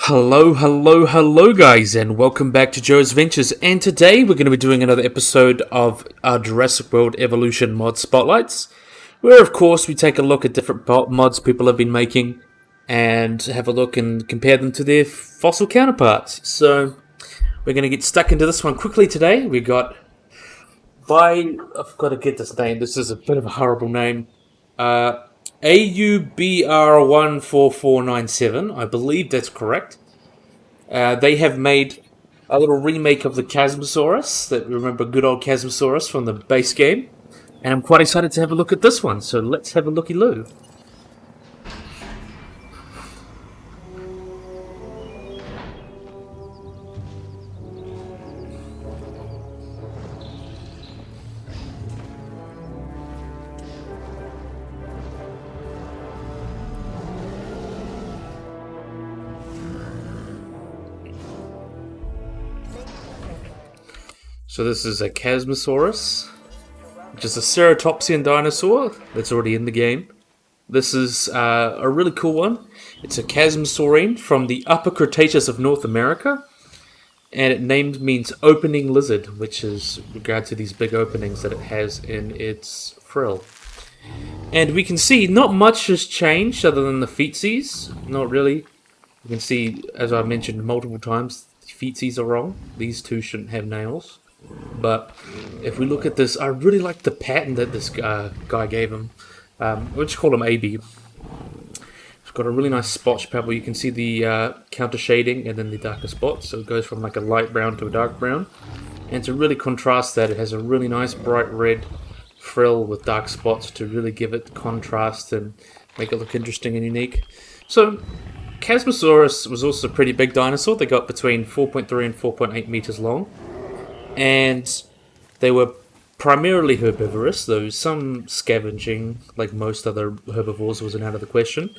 Hello guys, and welcome back to Joe's Ventures. And today we're going to be doing another episode of our Jurassic World Evolution mod spotlights, where of course we take a look at different mods people have been making and have a look and compare them to their fossil counterparts. So we're going to get stuck into this one quickly today. We got I've got to get this name. This is a bit of a horrible name. AUBR14497, I believe that's correct. They have made a little remake of the Chasmosaurus, that remember good old Chasmosaurus from the base game, and I'm quite excited to have a look at this one, so let's have a looky-loo. So this is a Chasmosaurus, which is a ceratopsian dinosaur that's already in the game. This is a really cool one. It's a Chasmosaurine from the Upper Cretaceous of North America, and it named means opening lizard, which is regard to these big openings that it has in its frill. And we can see not much has changed other than the feetsies. Not really. You can see, as I mentioned multiple times, the feetsies are wrong. These two shouldn't have nails. But if we look at this, I really like the pattern that this guy gave him. We'll just call him AB. It's got a really nice spotch pebble. You can see the counter shading and then the darker spots. So it goes from like a light brown to a dark brown. And to really contrast that, it has a really nice bright red frill with dark spots to really give it contrast and make it look interesting and unique. So Chasmosaurus was also a pretty big dinosaur. They got between 4.3 and 4.8 meters long. And they were primarily herbivorous, though some scavenging, like most other herbivores, wasn't out of the question.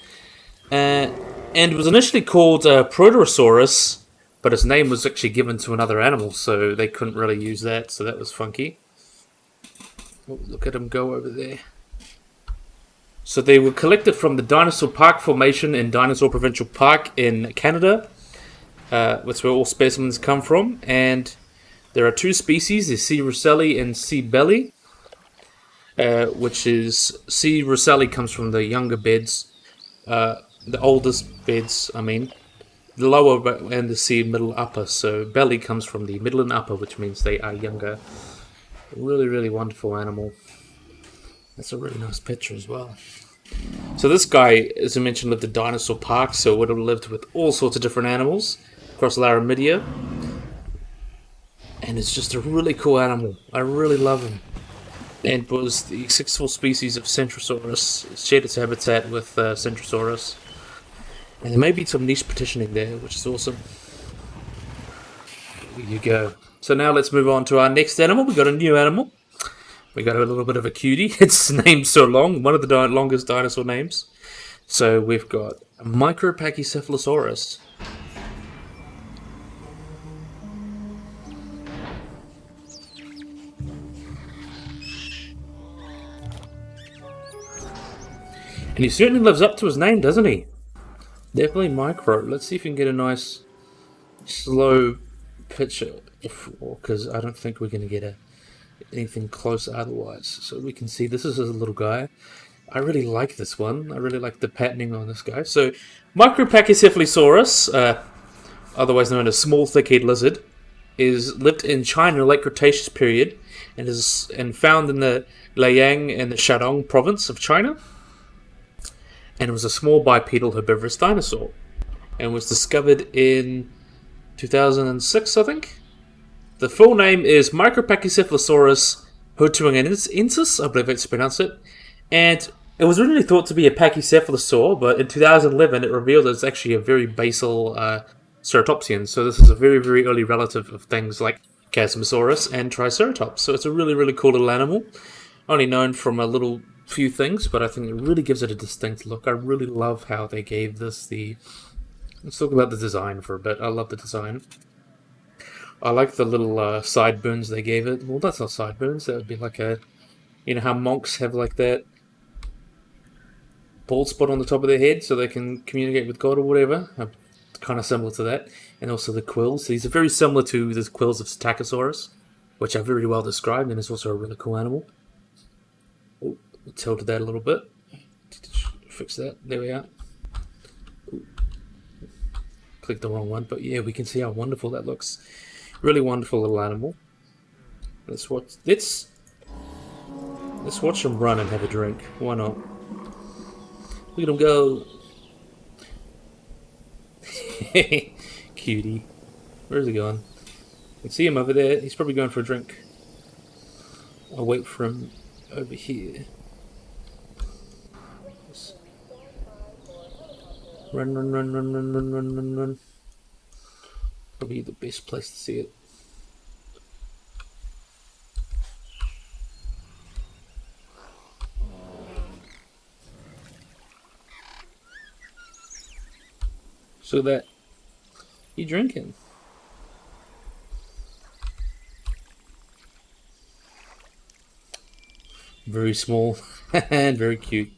And it was initially called Protoceratops, but its name was actually given to another animal, so they couldn't really use that, so that was funky. Oh, look at him go over there. So they were collected from the Dinosaur Park Formation in Dinosaur Provincial Park in Canada. That's where all specimens come from, and there are two species, the C. russelli and C. belli, which is C. russelli comes from the younger beds, the oldest beds, the lower and the C. middle upper. So belly comes from the middle and upper, which means they are younger. Really, really wonderful animal. That's a really nice picture as well. So this guy, as I mentioned, lived in Dinosaur Park, so would have lived with all sorts of different animals across Laramidia. And it's just a really cool animal. I really love him. And was the successful species of Centrosaurus. It shared its habitat with Centrosaurus. And there may be some niche petitioning there, which is awesome. There you go. So now let's move on to our next animal. We got a new animal. We got a little bit of a cutie. Its name's so long. One of the longest dinosaur names. So we've got Micropachycephalosaurus. And he certainly lives up to his name, doesn't he? Definitely micro. Let's see if we can get a nice, slow picture. Because I don't think we're going to get anything close otherwise. So we can see this is a little guy. I really like this one. I really like the patterning on this guy. So Micropachycephalosaurus, otherwise known as small thick-head lizard, lived in China late Cretaceous period and found in the Liang and the Shandong province of China. And it was a small bipedal herbivorous dinosaur, and was discovered in 2006, I think. The full name is Micropachycephalosaurus hotuangensis, I believe that's pronounced it, and it was originally thought to be a pachycephalosaur, but in 2011 it revealed it's actually a very basal ceratopsian, so this is a very, very early relative of things like Chasmosaurus and Triceratops, so it's a really, really cool little animal, only known from a little few things, but I think it really gives it a distinct look. I really love how they gave this let's talk about the design for a bit. I love the design. I like the little sideburns they gave it. Well, that's not sideburns. That would be like how monks have like that bald spot on the top of their head so they can communicate with God or whatever. kind of similar to that, and also the quills. These are very similar to the quills of Psittacosaurus, which are very well described, and it's also a really cool animal. Oh, tilted that a little bit. Fix that. There we are. Ooh. Clicked the wrong one, but yeah, we can see how wonderful that looks. Really wonderful little animal. Let's watch him run and have a drink. Why not? Look at him go. Cutie. Where's he going? I can see him over there. He's probably going for a drink. I'll wait for him over here. Run, run, run, run, run, run, run, run, run. Probably the best place to see it. So that you drinking. Very small and very cute.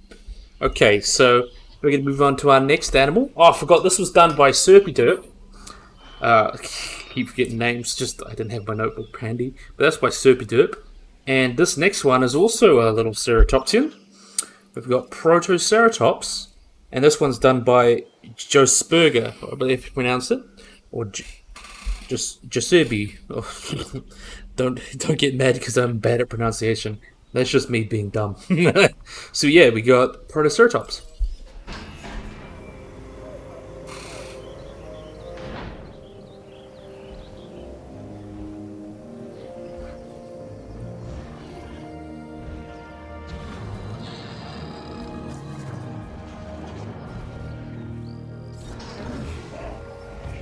Okay, so we're going to move on to our next animal. Oh, I forgot this was done by Serpyderpy. Keep forgetting names, just I didn't have my notebook handy. But that's by Serpyderpy. And this next one is also a little ceratopsian. We've got Protoceratops. And this one's done by Josperger, I believe you pronounce it. Or just Joserby. Oh, don't get mad because I'm bad at pronunciation. That's just me being dumb. So yeah, we got Protoceratops.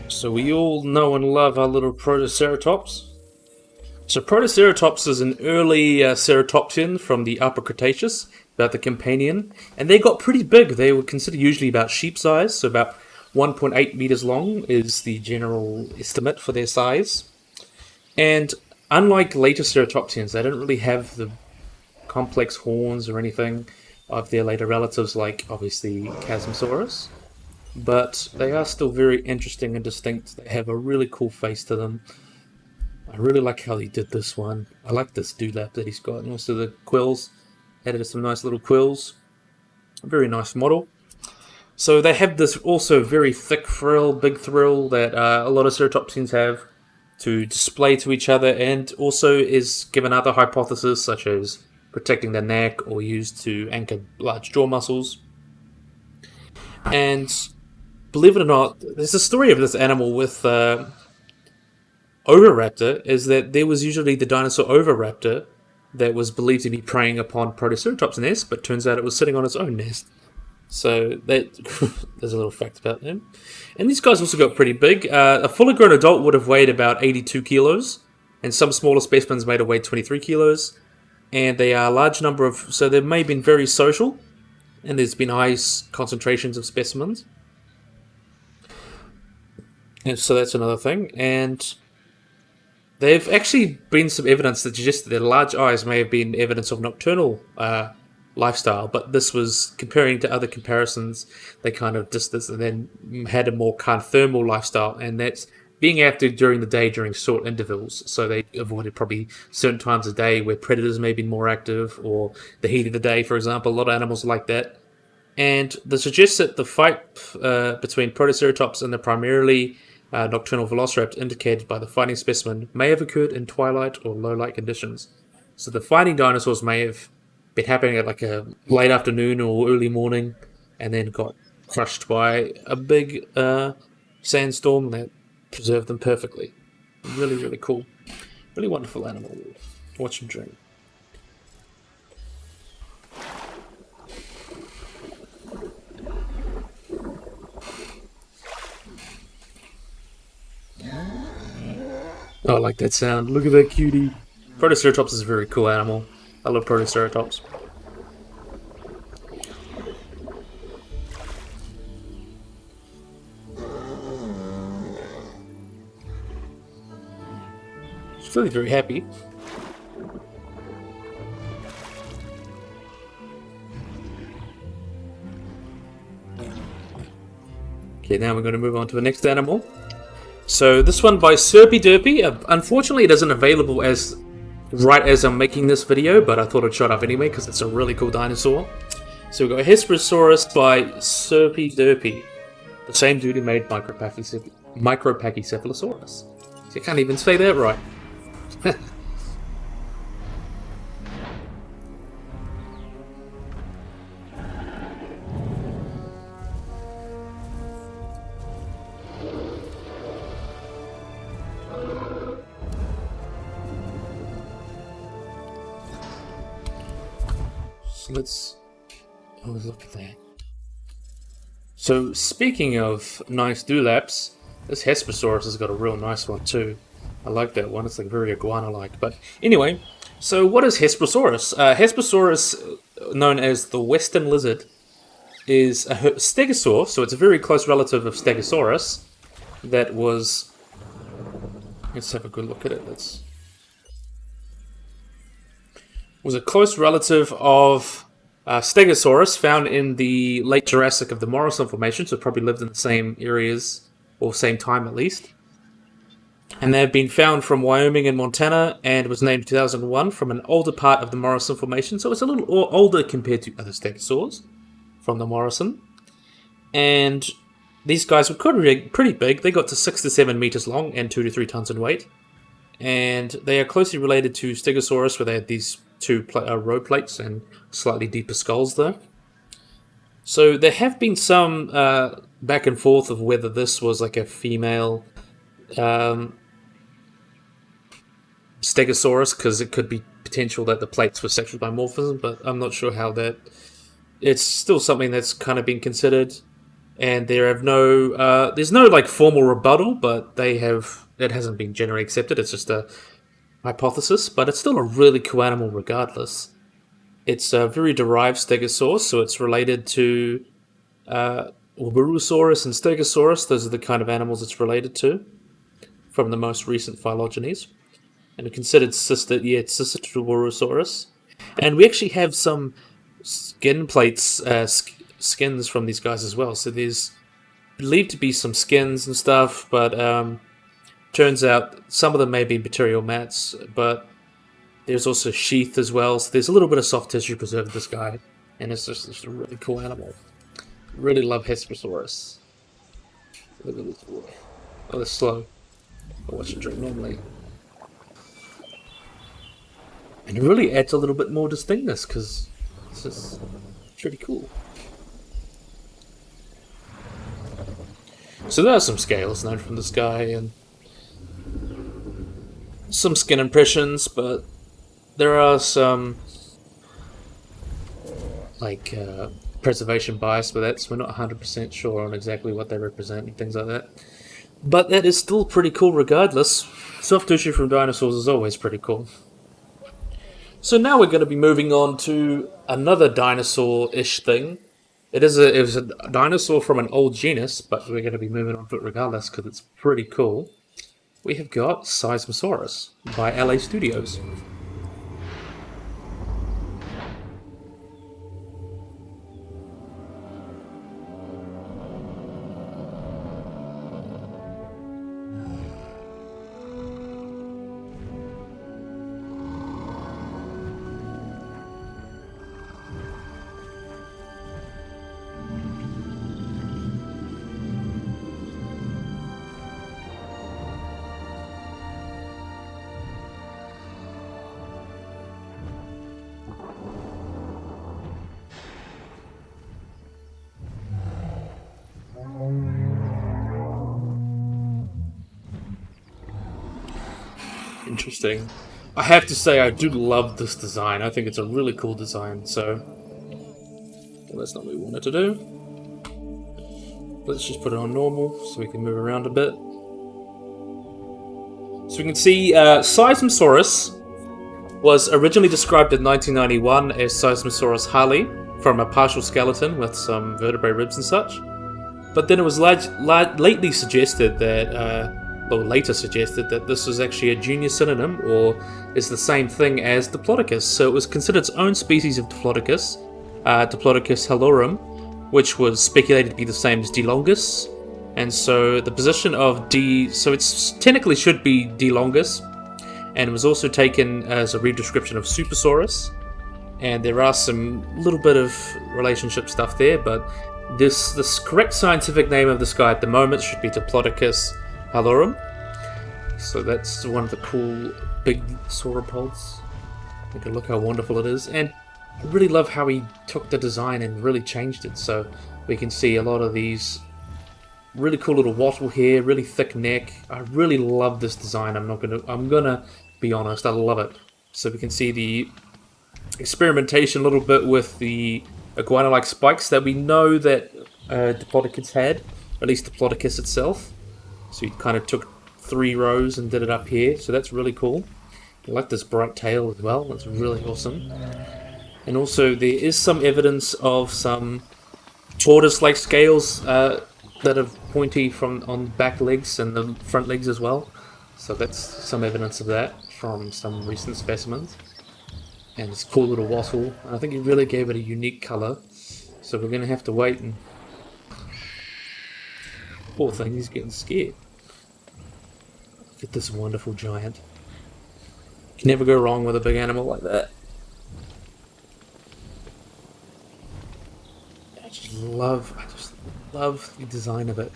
So we all know and love our little Protoceratops. So Protoceratops is an early ceratopsian from the Upper Cretaceous, about the Campanian, and they got pretty big. They were considered usually about sheep size, so about 1.8 meters long is the general estimate for their size. And unlike later ceratopsians, they don't really have the complex horns or anything of their later relatives, like obviously Chasmosaurus. But they are still very interesting and distinct. They have a really cool face to them. I really like how he did this one. I like this dewlap that he's got, and also the quills. Added some nice little quills. A very nice model. So they have this also very thick frill, big thrill that a lot of ceratopsians have to display to each other, and also is given other hypotheses such as protecting the neck or used to anchor large jaw muscles. And believe it or not, there's a story of this animal with Oviraptor, is that there was usually the dinosaur Oviraptor that was believed to be preying upon Protoceratops' nest, but turns out it was sitting on its own nest. So that there's a little fact about them. And these guys also got pretty big. A fully grown adult would have weighed about 82 kilos, and some smaller specimens may have weighed 23 kilos. And they are a large number of, so they may have been very social, and there's been high concentrations of specimens. And so that's another thing. And there've actually been some evidence that suggests that their large eyes may have been evidence of nocturnal lifestyle, but this was comparing to other comparisons. They kind of distanced and then had a more kind of thermal lifestyle, and that's being active during the day during short intervals. So they avoided probably certain times of day where predators may be more active, or the heat of the day, for example. A lot of animals are like that. And this suggests that the fight between Protoceratops and the primarily nocturnal velociraptor indicated by the fighting specimen may have occurred in twilight or low light conditions. So the fighting dinosaurs may have been happening at like a late afternoon or early morning, and then got crushed by a big sandstorm that preserved them perfectly. Really, really cool. Really wonderful animal. Watch him drink. Oh, I like that sound. Look at that cutie. Protoceratops is a very cool animal. I love Protoceratops. She's clearly very happy. Okay, now we're going to move on to the next animal. So this one by Serpyderpy. Unfortunately, it isn't available as right as I'm making this video, but I thought I'd show it up anyway because it's a really cool dinosaur. So we've got Hesperosaurus by Serpyderpy, the same dude who made Micropachycephalosaurus. So I can't even say that right. So let's look at that. So speaking of nice dewlaps, this Hesperosaurus has got a real nice one too. I like that one. It's like very iguana-like. But anyway, so what is Hesperosaurus? Hesperosaurus, known as the Western lizard, is a stegosaur. So it's a very close relative of Stegosaurus. That was. Let's have a good look at it. Was a close relative of Stegosaurus, found in the late Jurassic of the Morrison Formation, so probably lived in the same areas, or same time at least. And they have been found from Wyoming and Montana, and was named 2001 from an older part of the Morrison Formation, so it's a little older compared to other Stegosaurs from the Morrison. And these guys were pretty big. They got to 6 to 7 meters long and 2 to 3 tons in weight. And they are closely related to Stegosaurus, where they had these two row plates and slightly deeper skulls though. So there have been some back and forth of whether this was like a female Stegosaurus, because it could be potential that the plates were sexual dimorphism, but I'm not sure how that. It's still something that's kind of been considered, and there's no like formal rebuttal, but it hasn't been generally accepted. It's just a hypothesis, but it's still a really cool animal regardless. It's a very derived stegosaur, so it's related to Australovenator and Stegosaurus. Those are the kind of animals it's related to from the most recent phylogenies, and are considered sister to Australovenator. And we actually have some skin plates, skins from these guys as well. So there's believed to be some skins and stuff, but turns out some of them may be material mats, but there's also sheath as well, so there's a little bit of soft tissue preserved with this guy, and it's just a really cool animal. Really love Hesperosaurus. Look at this boy. Oh, they're slow. I watch it drink normally. And it really adds a little bit more distinctness, because it's just pretty cool. So there are some scales known from this guy, and some skin impressions, but there are some like preservation bias with that, so we're not 100% sure on exactly what they represent and things like that. But that is still pretty cool regardless. Soft tissue from dinosaurs is always pretty cool. So now we're going to be moving on to another dinosaur-ish thing. It was a dinosaur from an old genus, but we're going to be moving on to it regardless because it's pretty cool. We have got Seismosaurus by LA Studios. Interesting. I have to say I do love this design. I think it's a really cool design, so well, that's not what we wanted to do. Let's just put it on normal so we can move around a bit. So we can see Seismosaurus was originally described in 1991 as Seismosaurus harley from a partial skeleton with some vertebrae ribs and such. But then it was later suggested that this was actually a junior synonym, or is the same thing as Diplodocus. So it was considered its own species of Diplodocus, Diplodocus hallurum, which was speculated to be the same as Dilongus, And so the position of D, so it's technically should be D longus, and it was also taken as a redescription of Supersaurus. And there are some little bit of relationship stuff there, but this correct scientific name of this guy at the moment should be Diplodocus halorum. So that's one of the cool big sauropods. You can look how wonderful it is, and I really love how he took the design and really changed it. So we can see a lot of these really cool little wattle hair, really thick neck. I really love this design. I'm gonna be honest, I love it. So we can see the experimentation a little bit with the iguana-like spikes that we know that Diplodocus had, at least Diplodocus itself. So he kind of took 3 rows and did it up here, so that's really cool. I like this bright tail as well, that's really awesome. And also there is some evidence of some tortoise-like scales that are pointy on back legs and the front legs as well. So that's some evidence of that from some recent specimens. And this cool little wattle. I think he really gave it a unique colour. So we're going to have to wait and... Poor thing, he's getting scared. Look at this wonderful giant. You can never go wrong with a big animal like that. I just love the design of it.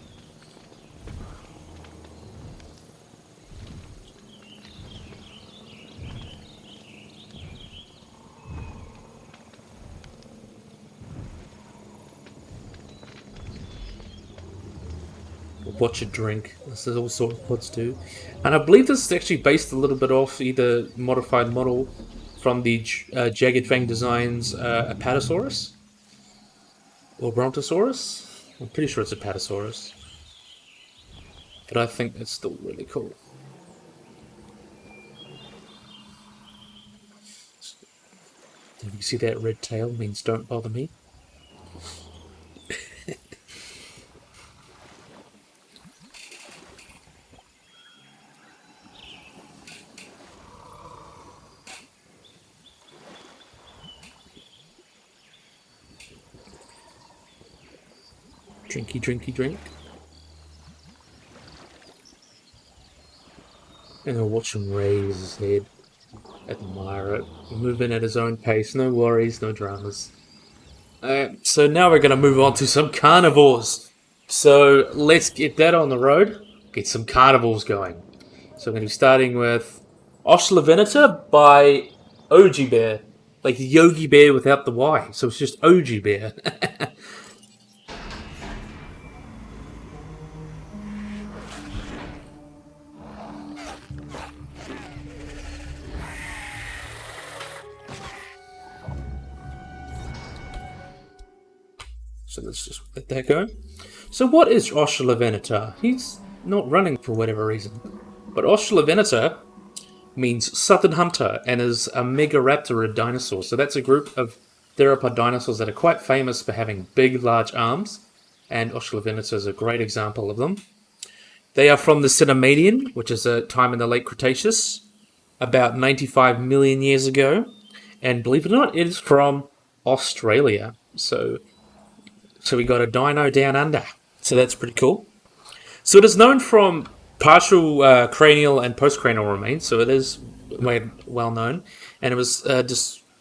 Watch it drink. This is all sauropods too. And I believe this is actually based a little bit off either modified model from the Jagged Fang Designs Apatosaurus or Brontosaurus. I'm pretty sure it's Apatosaurus. But I think it's still really cool. If you see that red tail, means don't bother me. Drinky, drinky, drink. And I'll watch him raise his head, admire it, move in at his own pace, no worries, no dramas. So now we're going to move on to some carnivores. So let's get that on the road, get some carnivores going. So I'm going to be starting with Australovenator by OG Bear, like the Yogi Bear without the Y, so it's just OG Bear. So let's just let that go. So what is Australovenator? He's not running for whatever reason. But Australovenator means southern hunter and is a Megaraptorid dinosaur. So that's a group of theropod dinosaurs that are quite famous for having big, large arms. And Australovenator is a great example of them. They are from the Cenomanian, which is a time in the late Cretaceous, about 95 million years ago. And believe it or not, it is from Australia. So we got a dino down under. So that's pretty cool. So it is known from partial cranial and postcranial remains. So it is well known. And it was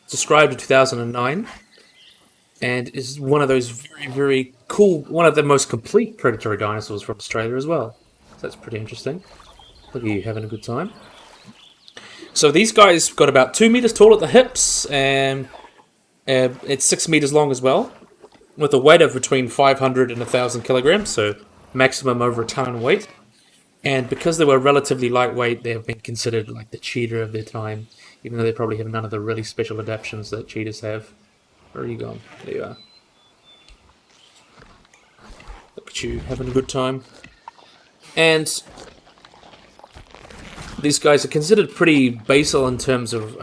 described in 2009. And is one of those very, very cool, one of the most complete predatory dinosaurs from Australia as well. So that's pretty interesting. Look at you having a good time. So these guys got about 2 meters tall at the hips. And it's 6 meters long as well, with a weight of between 500 and 1,000 kilograms, so maximum over a ton weight. And because they were relatively lightweight, they have been considered like the cheetah of their time, even though they probably have none of the really special adaptations that cheetahs have. Where are you gone? There you are. Look at you, having a good time. And these guys are considered pretty basal in terms of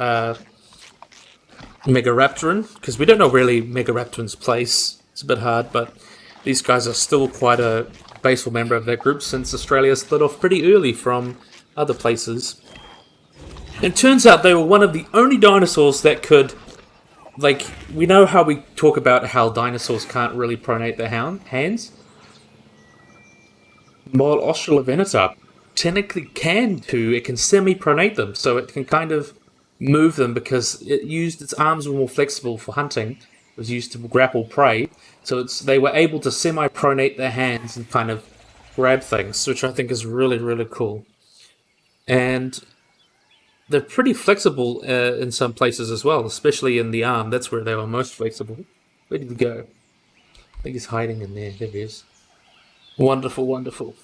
Megaraptoran, because we don't know really Megaraptoran's place. It's a bit hard, but these guys are still quite a basal member of that group since Australia split off pretty early from other places. And it turns out they were one of the only dinosaurs that could, like, we know how we talk about how dinosaurs can't really pronate their hands. while Australovenator technically can too, it can semi-pronate them, so it can kind of move them because its arms were more flexible for hunting. It was used to grapple prey, so they were able to semi-pronate their hands and kind of grab things, which I think is really, really cool. And they're pretty flexible in some places as well, especially in the arm. That's where they were most flexible. Where did he go? I think he's hiding in there. There he is. Wonderful, wonderful.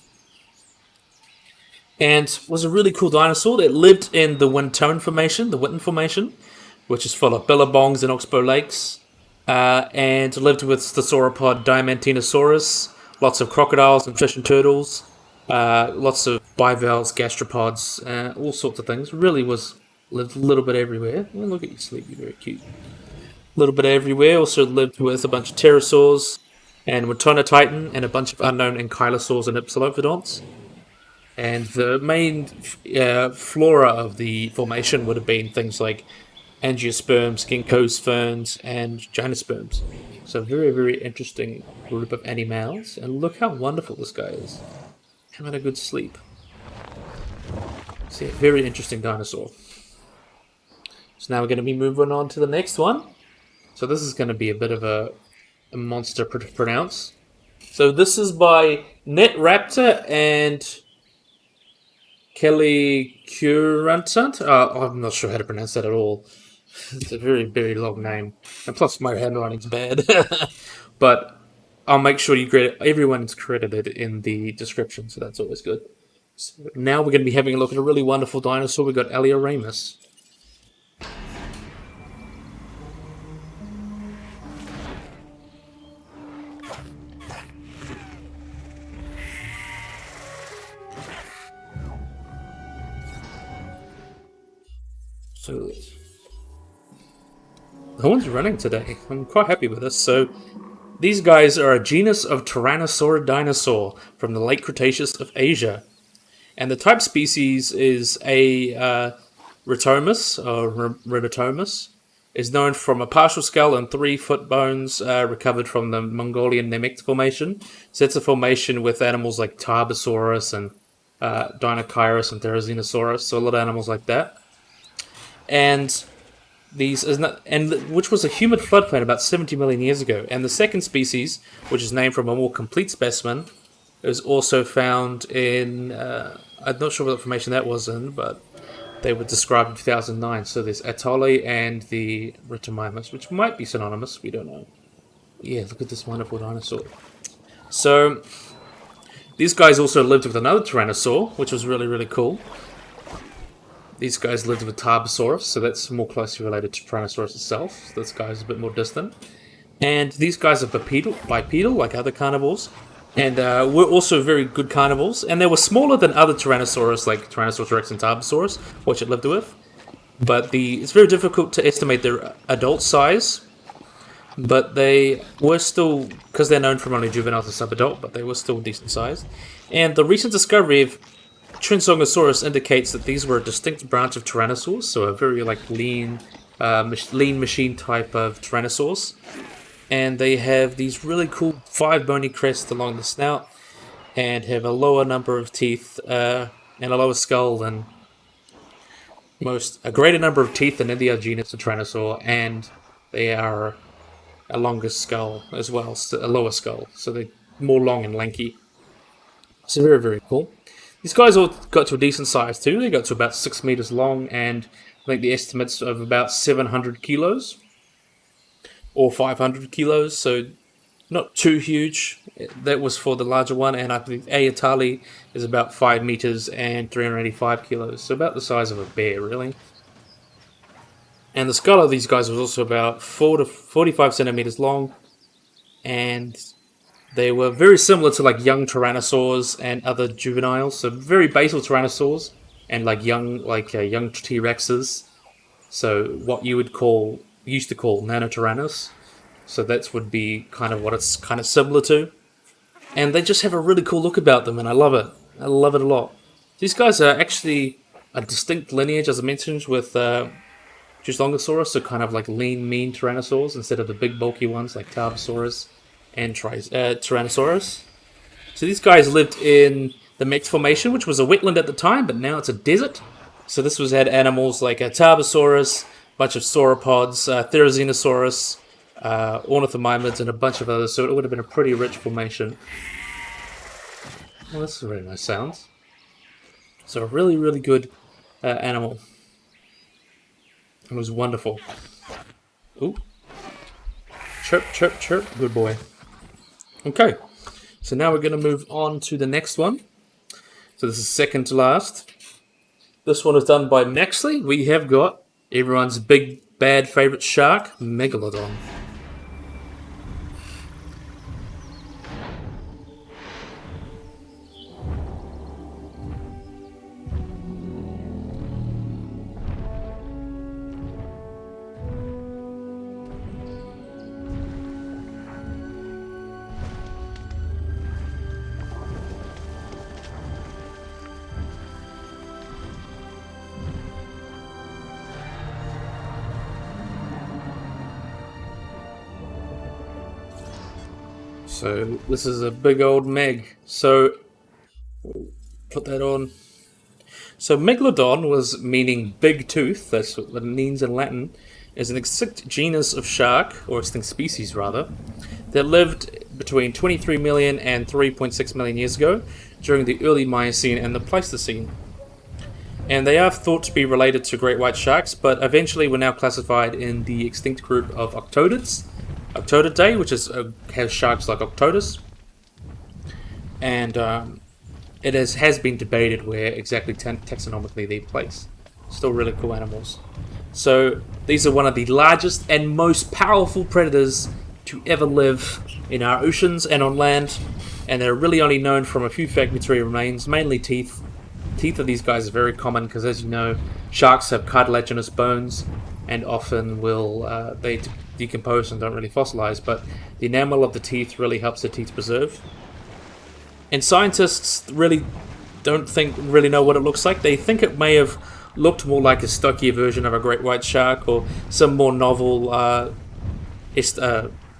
And was a really cool dinosaur that lived in the Wintone Formation, the Winton Formation, which is full of billabongs and oxbow lakes, and lived with the sauropod Diamantinosaurus, lots of crocodiles and fish and turtles, lots of bivalves, gastropods, all sorts of things. Really lived a little bit everywhere. Oh, look at you, Sleepy, very cute. A little bit everywhere. Also lived with a bunch of pterosaurs and Wintona and a bunch of unknown ankylosaurs and hypsilophodonts. And the main flora of the formation would have been things like angiosperms, ginkgos ferns, and gymnosperms. So very, very interesting group of animals. And look how wonderful this guy is. Having a good sleep. See, a very interesting dinosaur. So now we're going to be moving on to the next one. So this is going to be a bit of a monster to pronounce. So this is by Netraptor and Kelly Currantant. I'm not sure how to pronounce that at all. It's a very, very long name. And plus my handwriting's bad. But I'll make sure everyone's credited in the description, so that's always good. So now we're going to be having a look at a really wonderful dinosaur. We've got Alioramus. So no one's running today. I'm quite happy with this. So these guys are a genus of Tyrannosaur dinosaur from the late Cretaceous of Asia. And the type species is a Rhetomus, or Ribitomus, is known from a partial skull and 3 foot bones recovered from the Mongolian Nemegt Formation. So it's a formation with animals like Tarbosaurus and Dinochirus and Therizinosaurus, so a lot of animals like that. And which was a humid floodplain about 70 million years ago. And the second species, which is named from a more complete specimen, is also found in, I'm not sure what formation that was in, but they were described in 2009. So there's Atole and the Rhetomimus, which might be synonymous, we don't know. Yeah, look at this wonderful dinosaur. So these guys also lived with another Tyrannosaur, which was really, really cool. These guys lived with Tarbosaurus, so that's more closely related to Tyrannosaurus itself. So this guy's a bit more distant. And these guys are bipedal, like other carnivores, and were also very good carnivores. And they were smaller than other Tyrannosaurus, like Tyrannosaurus rex and Tarbosaurus, which it lived with. But it's very difficult to estimate their adult size. But they were still, because they're known from only juvenile to subadult, but they were still decent sized. And the recent discovery of Trinsonosaurus indicates that these were a distinct branch of Tyrannosaurs, so a very lean machine type of Tyrannosaurs. And they have these really cool 5 bony crests along the snout, and have a lower number of teeth and a lower skull than a greater number of teeth than any other genus of Tyrannosaur, and they are a longer skull as well, a lower skull, so they're more long and lanky. So very, very cool. These guys all got to a decent size too. They got to about 6 meters long, and I think the estimates of about 700 kilos or 500 kilos, so not too huge. That was for the larger one, and I believe Ayatali is about 5 meters and 385 kilos, so about the size of a bear, really. And the skull of these guys was also about 4 to 45 centimeters long, and they were very similar to young tyrannosaurs and other juveniles, so very basal tyrannosaurs and young T-Rexes. So what you used to call nanotyrannus. So that would be kind of what it's kind of similar to. And they just have a really cool look about them, and I love it. I love it a lot. These guys are actually a distinct lineage, as I mentioned, with Gigslongosaurus, so kind of lean, mean tyrannosaurs instead of the big bulky ones like Tarbosaurus and Tyrannosaurus. So these guys lived in the Mex Formation, which was a wetland at the time, but now it's a desert. So this had animals like a Tarbosaurus, a bunch of sauropods, Therizinosaurus, ornithomimids, and a bunch of others. So it would have been a pretty rich formation. Well, that's really nice sounds. So a really, really good animal. It was wonderful. Ooh. Chirp, chirp, chirp. Good boy. Okay. So now we're going to move on to the next one. So this is second to last. This one is done by Maxley. We have got everyone's big, bad favourite shark, Megalodon. So this is a big old Meg. So put that on. So Megalodon was meaning big tooth. That's what it means in Latin. Is an extinct genus of shark, or extinct species rather, that lived between 23 million and 3.6 million years ago during the early Miocene and the Pleistocene. And they are thought to be related to great white sharks, but eventually were now classified in the extinct group of Octoidids. Octoididae, which has sharks like Octodus, and it has been debated where exactly taxonomically they place. Still really cool animals. So these are one of the largest and most powerful predators to ever live in our oceans and on land, and they're really only known from a few fragmentary remains, mainly teeth. Teeth of these guys are very common because, as you know, sharks have cartilaginous bones and often will they decompose and don't really fossilize, but the enamel of the teeth really helps the teeth preserve. And scientists really don't really know what it looks like. They think it may have looked more like a stockier version of a great white shark, or some more novel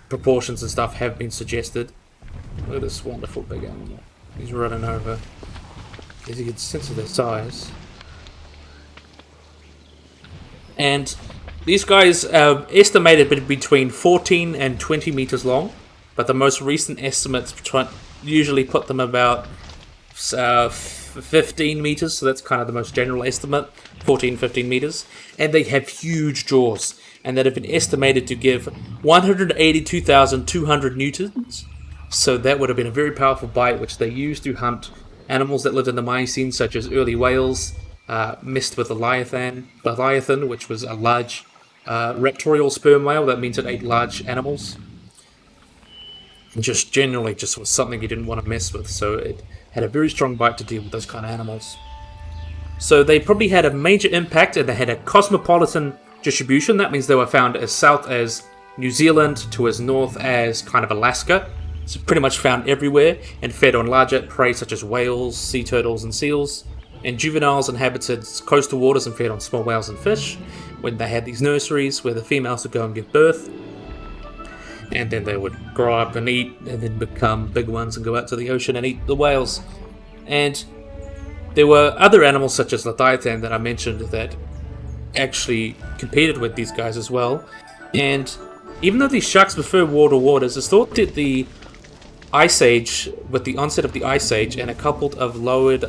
proportions and stuff have been suggested. Look at this wonderful big animal. He's running over. As you can sense of their size. And these guys are estimated between 14 and 20 meters long, but the most recent estimates usually put them about 15 meters, so that's kind of the most general estimate, 14-15 meters. And they have huge jaws, and that have been estimated to give 182,200 newtons, so that would have been a very powerful bite, which they used to hunt animals that lived in the Miocene, such as early whales, mixed with Leviathan, which was a large raptorial sperm whale. That means it ate large animals. And just generally just was something you didn't want to mess with, so it had a very strong bite to deal with those kind of animals. So they probably had a major impact, and they had a cosmopolitan distribution. That means they were found as south as New Zealand to as north as kind of Alaska. So pretty much found everywhere, and fed on larger prey such as whales, sea turtles, and seals. And juveniles inhabited coastal waters and fed on small whales and fish, when they had these nurseries where the females would go and give birth. And then they would grow up and eat, and then become big ones and go out to the ocean and eat the whales. And there were other animals such as Leviathan that I mentioned that actually competed with these guys as well. And even though these sharks prefer warmer waters, it's thought that the Ice Age, with the onset of the Ice Age and a couple of lowered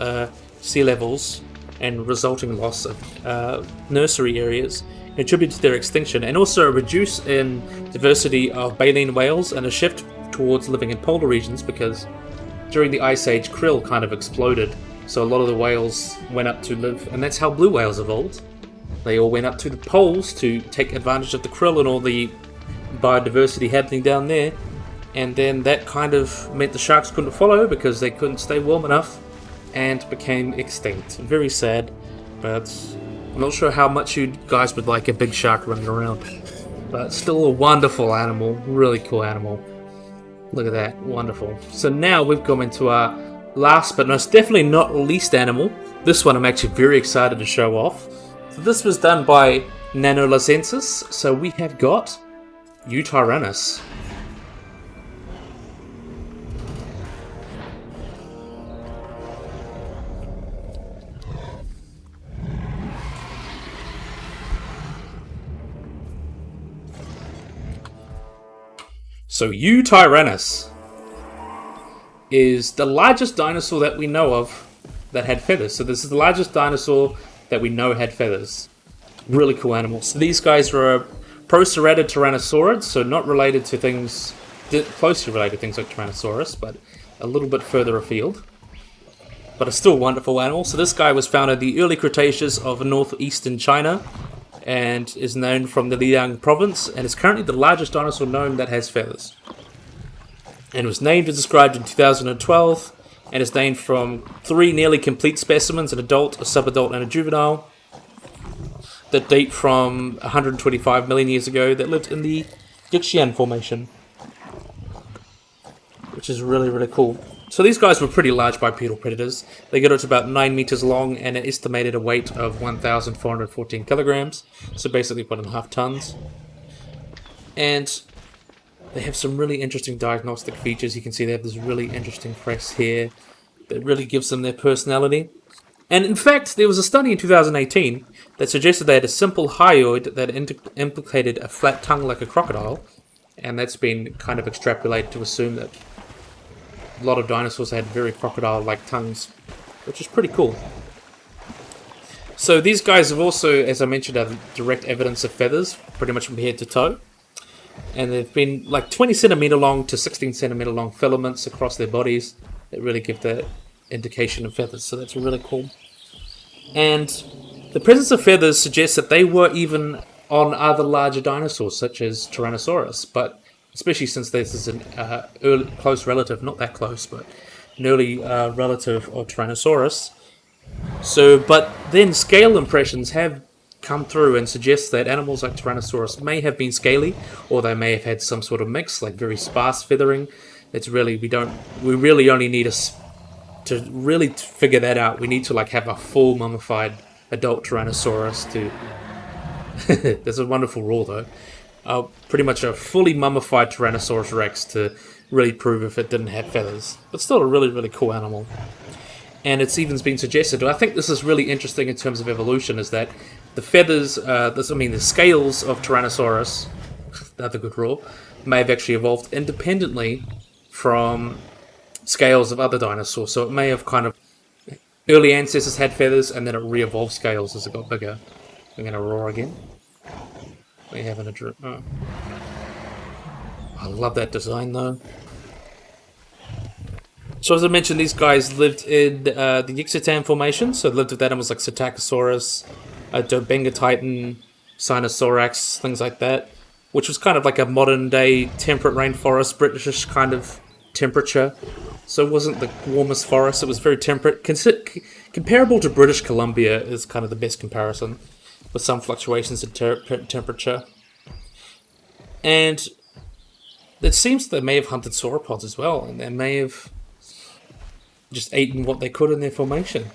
sea levels and resulting loss of nursery areas, contributed to their extinction, and also a reduce in diversity of baleen whales and a shift towards living in polar regions, because during the Ice Age krill kind of exploded, so a lot of the whales went up to live, and that's how blue whales evolved. They all went up to the poles to take advantage of the krill and all the biodiversity happening down there, and then that kind of meant the sharks couldn't follow because they couldn't stay warm enough and became extinct. Very sad, but I'm not sure how much you guys would like a big shark running around. But still a wonderful animal, really cool animal. Look at that, wonderful. So now we've come into our last but most definitely not least animal. This one I'm actually very excited to show off. So this was done by Nanolacensis, so we have got Yutyrannus. So Yutyrannus is the largest dinosaur that we know of that had feathers. So this is the largest dinosaur that we know had feathers. Really cool animals. So these guys were a proceratops tyrannosaurids, so not related to things, closely related to things like Tyrannosaurus, but a little bit further afield. But a still wonderful animal. So this guy was found in the early Cretaceous of northeastern China and is known from the Liang province and is currently the largest dinosaur known that has feathers. And was named and described in 2012 and is named from 3 nearly complete specimens, an adult, a subadult and a juvenile, that date from 125 million years ago that lived in the Yutyrannus Formation, which is really, really cool. So these guys were pretty large bipedal predators. They got up to about 9 meters long and an estimated a weight of 1,414 kilograms, so basically 1.5 tons. And they have some really interesting diagnostic features. You can see they have this really interesting crest here that really gives them their personality. And in fact, there was a study in 2018 that suggested they had a simple hyoid that implicated a flat tongue like a crocodile, and that's been kind of extrapolated to assume that a lot of dinosaurs had very crocodile-like tongues, which is pretty cool. So these guys have also, as I mentioned, have direct evidence of feathers, pretty much from head to toe. And they've been like 20 centimeter long to 16 centimeter long filaments across their bodies that really give the indication of feathers, so that's really cool. And the presence of feathers suggests that they were even on other larger dinosaurs, such as Tyrannosaurus, but especially since this is an early, close relative, not that close, but an early relative of Tyrannosaurus. So, but then scale impressions have come through and suggest that animals like Tyrannosaurus may have been scaly, or they may have had some sort of mix, like very sparse feathering. It's really, we really only need to really figure that out. We need to like have a full mummified adult Tyrannosaurus to there's a wonderful rule though. Pretty much a fully mummified Tyrannosaurus Rex to really prove if it didn't have feathers. But still a really, really cool animal. And it's even been suggested, I think this is really interesting in terms of evolution, is that the feathers, the scales of Tyrannosaurus, another good rule, may have actually evolved independently from scales of other dinosaurs. So it may have kind of, early ancestors had feathers and then it re-evolved scales as it got bigger. I'm going to roar again. We having a drip. Oh. I love that design though. So as I mentioned, these guys lived in the Yutyrannus Formation, so lived with animals like Psittacosaurus, Dobengatitan, Sinosaurex, things like that, which was kind of like a modern day temperate rainforest, British kind of temperature. So it wasn't the warmest forest, it was very temperate. Comparable to British Columbia is kind of the best comparison, with some fluctuations in temperature. And it seems they may have hunted sauropods as well, and they may have just eaten what they could in their formation.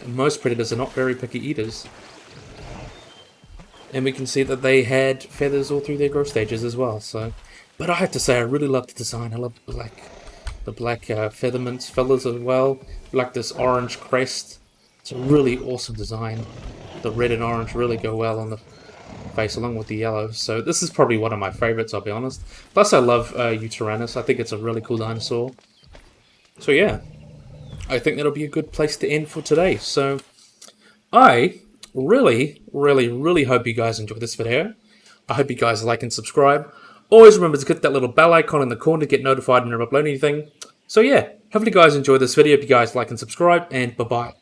Most predators are not very picky eaters. And we can see that they had feathers all through their growth stages as well. So, but I have to say, I really love the design. I love the black feathers as well. I like this orange crest. It's a really awesome design. The red and orange really go well on the face along with the yellow. So this is probably one of my favorites, I'll be honest. Plus I love Yutyrannus. I think it's a really cool dinosaur. So yeah, I think that'll be a good place to end for today. So I really, really, really hope you guys enjoyed this video. I hope you guys like and subscribe. Always remember to click that little bell icon in the corner to get notified when I upload anything. So yeah, hopefully you guys enjoyed this video. If you guys like and subscribe, and bye-bye.